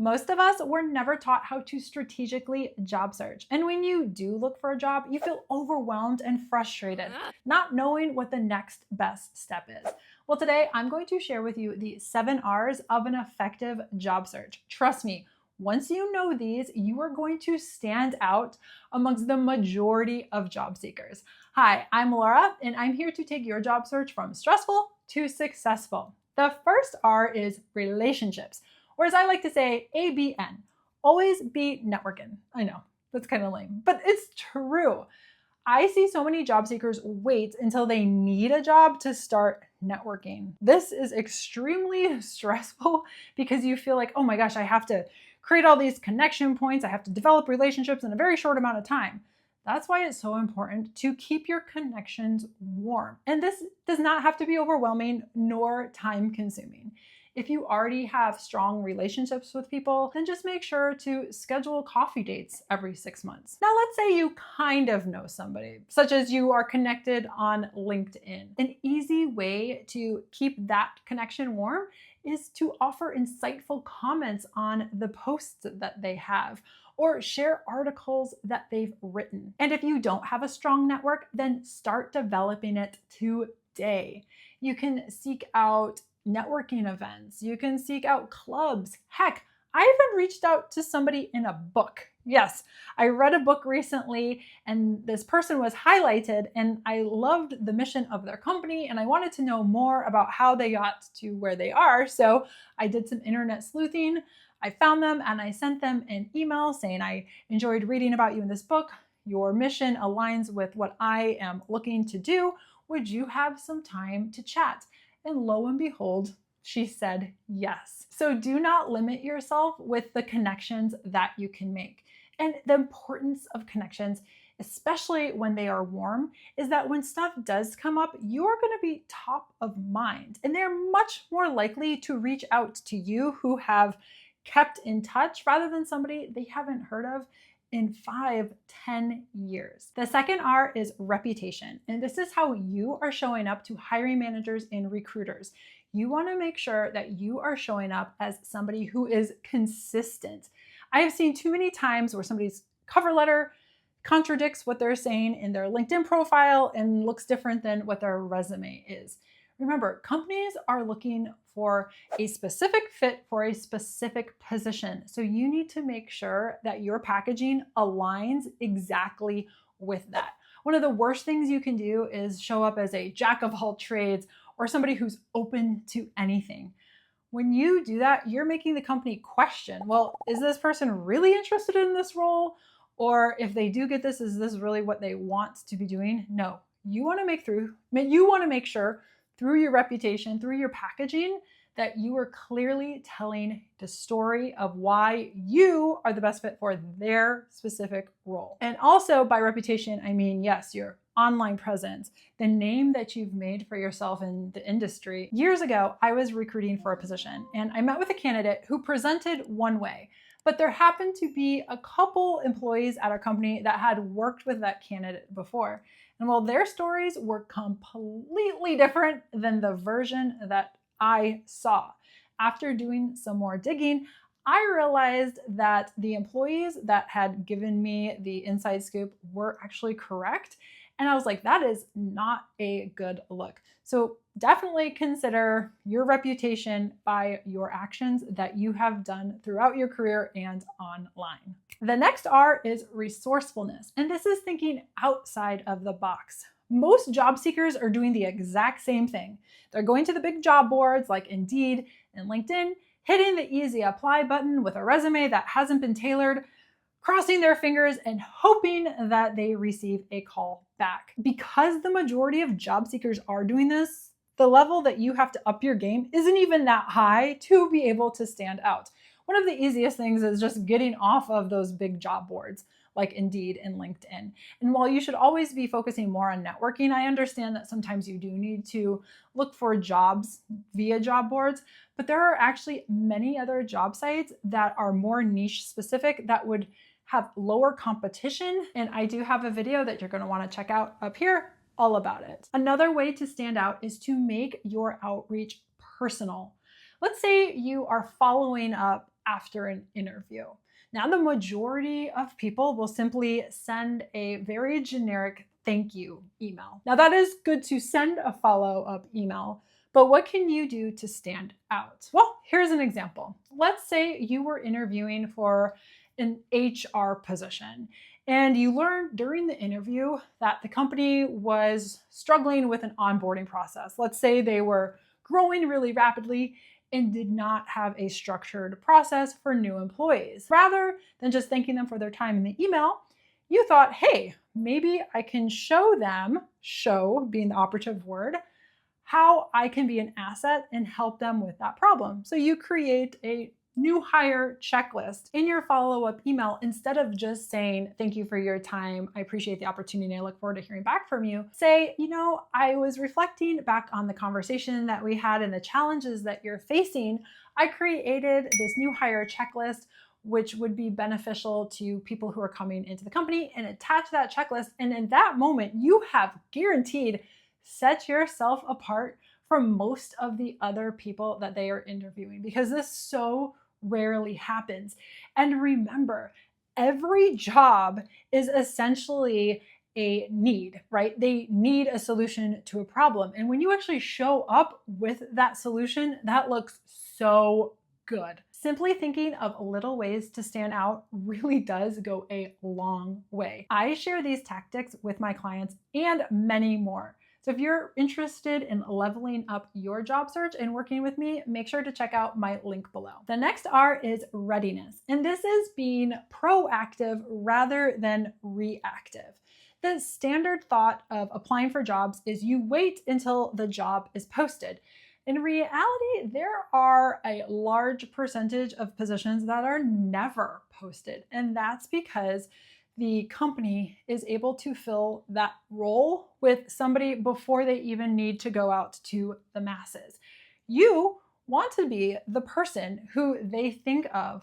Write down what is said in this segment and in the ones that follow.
Most of us were never taught how to strategically job search. And when you do look for a job, you feel overwhelmed and frustrated, not knowing what the next best step is. Well, today I'm going to share with you the 7 R's of an effective job search. Trust me, once you know these, you are going to stand out amongst the majority of job seekers. Hi, I'm Laura, and I'm here to take your job search from stressful to successful. The first R is relationships. Or as I like to say, ABN, always be networking. I know, that's kind of lame, but it's true. I see so many job seekers wait until they need a job to start networking. This is extremely stressful because you feel like, oh my gosh, I have to create all these connection points. I have to develop relationships in a very short amount of time. That's why it's so important to keep your connections warm. And this does not have to be overwhelming nor time consuming. If you already have strong relationships with people, then just make sure to schedule coffee dates every 6 months. Now, let's say you kind of know somebody, such as you are connected on LinkedIn. An easy way to keep that connection warm is to offer insightful comments on the posts that they have, or share articles that they've written. And if you don't have a strong network, then start developing it today. You can seek out networking events. You can seek out clubs. Heck, I even reached out to somebody in a book. Yes, I read a book recently and this person was highlighted and I loved the mission of their company and I wanted to know more about how they got to where they are. So I did some internet sleuthing. I found them and I sent them an email saying, I enjoyed reading about you in this book. Your mission aligns with what I am looking to do. Would you have some time to chat? And lo and behold, she said yes. So do not limit yourself with the connections that you can make. And the importance of connections, especially when they are warm, is that when stuff does come up, you are going to be top of mind. And they're much more likely to reach out to you who have kept in touch rather than somebody they haven't heard of in 5-10 years. The second R is reputation. And this is how you are showing up to hiring managers and recruiters. You want to make sure that you are showing up as somebody who is consistent. I have seen too many times where somebody's cover letter contradicts what they're saying in their LinkedIn profile and looks different than what their resume is. Remember, companies are looking for a specific fit for a specific position. So you need to make sure that your packaging aligns exactly with that. One of the worst things you can do is show up as a jack of all trades or somebody who's open to anything. When you do that, you're making the company question, well, is this person really interested in this role? Or if they do get this, is this really what they want to be doing? No, you want to make sure through your reputation, through your packaging, that you are clearly telling the story of why you are the best fit for their specific role. And also by reputation, I mean, yes, your online presence, the name that you've made for yourself in the industry. Years ago, I was recruiting for a position and I met with a candidate who presented one way, but there happened to be a couple employees at our company that had worked with that candidate before. And while their stories were completely different than the version that I saw, after doing some more digging, I realized that the employees that had given me the inside scoop were actually correct. And I was like, that is not a good look. So definitely consider your reputation by your actions that you have done throughout your career and online. The next R is resourcefulness. And this is thinking outside of the box. Most job seekers are doing the exact same thing. They're going to the big job boards like Indeed and LinkedIn, hitting the easy apply button with a resume that hasn't been tailored, crossing their fingers and hoping that they receive a call back. Because the majority of job seekers are doing this, the level that you have to up your game isn't even that high to be able to stand out. One of the easiest things is just getting off of those big job boards like Indeed and LinkedIn. And while you should always be focusing more on networking, I understand that sometimes you do need to look for jobs via job boards, but there are actually many other job sites that are more niche specific that would have lower competition. And I do have a video that you're going to want to check out up here all about it. Another way to stand out is to make your outreach personal. Let's say you are following up after an interview. Now, the majority of people will simply send a very generic thank you email. Now, that is good to send a follow-up email, but what can you do to stand out? Well, here's an example. Let's say you were interviewing for an HR position, and you learned during the interview that the company was struggling with an onboarding process. Let's say they were growing really rapidly and did not have a structured process for new employees. Rather than just thanking them for their time in the email, you thought, hey, maybe I can show them, show being the operative word, how I can be an asset and help them with that problem. So you create a new hire checklist in your follow-up email. Instead of just saying, thank you for your time, I appreciate the opportunity, I look forward to hearing back from you. Say, I was reflecting back on the conversation that we had and the challenges that you're facing. I created this new hire checklist, which would be beneficial to people who are coming into the company, and attach that checklist. And in that moment, you have guaranteed set yourself apart from most of the other people that they are interviewing, because this so rarely happens. And remember, every job is essentially a need, right? They need a solution to a problem. And when you actually show up with that solution, that looks so good. Simply thinking of little ways to stand out really does go a long way. I share these tactics with my clients and many more. So if you're interested in leveling up your job search and working with me, make sure to check out my link below. The next R is readiness, and this is being proactive rather than reactive. The standard thought of applying for jobs is you wait until the job is posted. In reality, there are a large percentage of positions that are never posted, and that's because the company is able to fill that role with somebody before they even need to go out to the masses. You want to be the person who they think of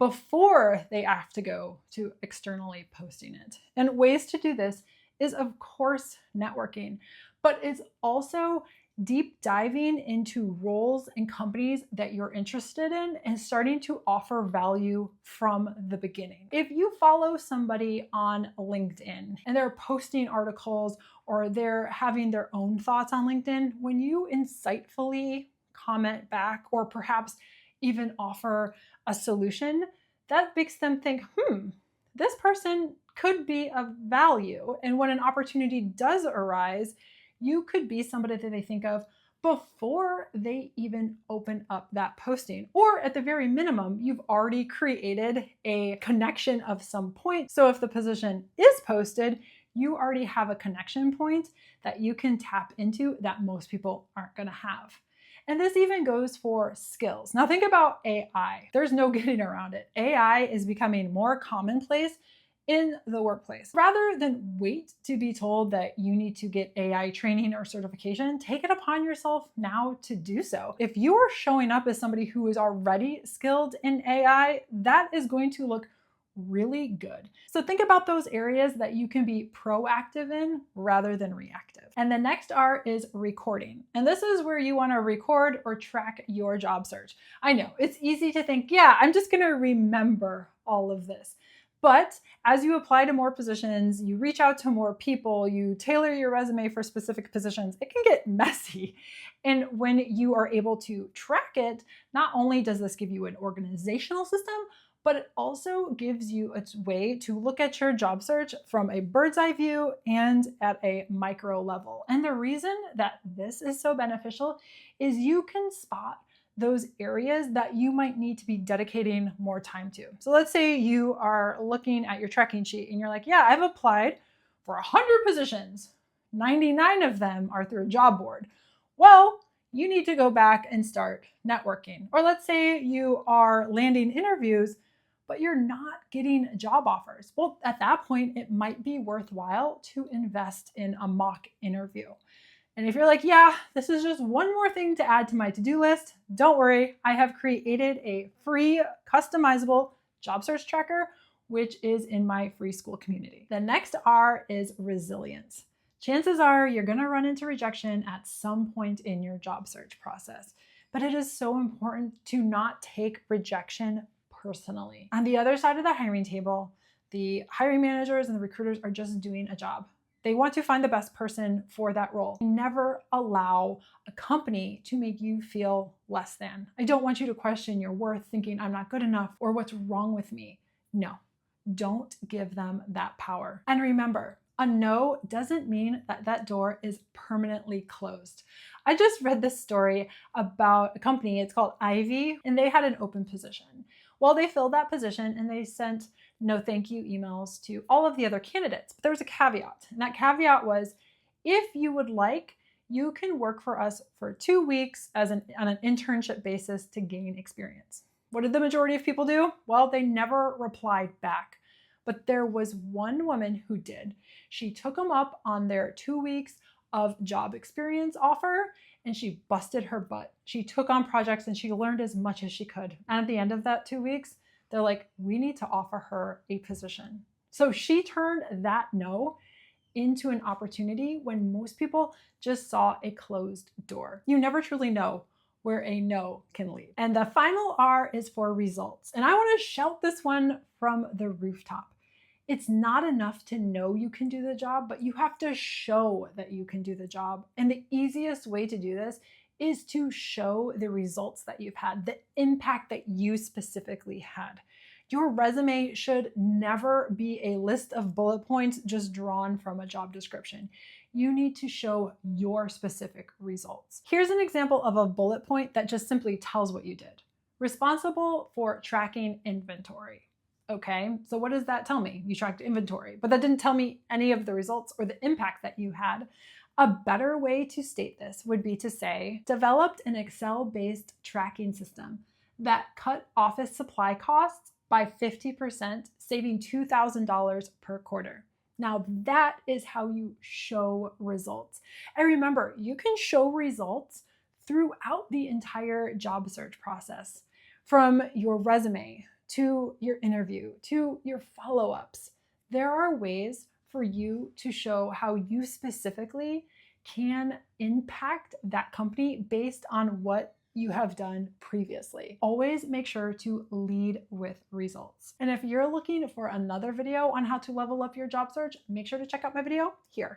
before they have to go to externally posting it. And ways to do this is, of course, networking, but it's also deep diving into roles and companies that you're interested in and starting to offer value from the beginning. If you follow somebody on LinkedIn and they're posting articles or they're having their own thoughts on LinkedIn, when you insightfully comment back or perhaps even offer a solution, that makes them think, this person could be of value. And when an opportunity does arise, you could be somebody that they think of before they even open up that posting. Or at the very minimum, you've already created a connection of some point. So if the position is posted, you already have a connection point that you can tap into that most people aren't going to have. And this even goes for skills. Now think about AI. There's no getting around it. AI is becoming more commonplace in the workplace. Rather than wait to be told that you need to get AI training or certification, take it upon yourself now to do so. If you are showing up as somebody who is already skilled in AI, that is going to look really good. So think about those areas that you can be proactive in rather than reactive. And the next R is recording. And this is where you want to record or track your job search. I know it's easy to think, yeah, I'm just going to remember all of this. But as you apply to more positions, you reach out to more people, you tailor your resume for specific positions, it can get messy. And when you are able to track it, not only does this give you an organizational system, but it also gives you a way to look at your job search from a bird's eye view and at a micro level. And the reason that this is so beneficial is you can spot those areas that you might need to be dedicating more time to. So let's say you are looking at your tracking sheet and you're like, yeah, I've applied for 100 positions. 99 of them are through a job board. Well, you need to go back and start networking. Or let's say you are landing interviews, but you're not getting job offers. Well, at that point, it might be worthwhile to invest in a mock interview. And if you're like, yeah, this is just one more thing to add to my to-do list, don't worry. I have created a free customizable job search tracker, which is in my free school community. The next R is resilience. Chances are you're going to run into rejection at some point in your job search process, but it is so important to not take rejection personally. On the other side of the hiring table, the hiring managers and the recruiters are just doing a job. They want to find the best person for that role. Never allow a company to make you feel less than. I don't want you to question your worth thinking I'm not good enough or what's wrong with me. No, don't give them that power. And remember, a no doesn't mean that that door is permanently closed. I just read this story about a company, it's called Ivy, and they had an open position. Well, they filled that position and they sent no thank you emails to all of the other candidates. But there was a caveat, and that caveat was, if you would like, you can work for us for 2 weeks on an internship basis to gain experience. What did the majority of people do? Well, they never replied back. But there was one woman who did. She took them up on their 2 weeks of job experience offer, and she busted her butt. She took on projects and she learned as much as she could. And at the end of that 2 weeks, they're like, we need to offer her a position. So she turned that no into an opportunity when most people just saw a closed door. You never truly know where a no can lead. And the final R is for results. And I want to shout this one from the rooftop. It's not enough to know you can do the job, but you have to show that you can do the job. And the easiest way to do this is to show the results that you've had, the impact that you specifically had. Your resume should never be a list of bullet points just drawn from a job description. You need to show your specific results. Here's an example of a bullet point that just simply tells what you did. Responsible for tracking inventory. Okay, so what does that tell me? You tracked inventory, but that didn't tell me any of the results or the impact that you had. A better way to state this would be to say, developed an Excel-based tracking system that cut office supply costs by 50%, saving $2,000 per quarter. Now that is how you show results. And remember, you can show results throughout the entire job search process, from your resume to your interview, to your follow-ups. There are ways for you to show how you specifically can impact that company based on what you have done previously. Always make sure to lead with results. And if you're looking for another video on how to level up your job search, make sure to check out my video here.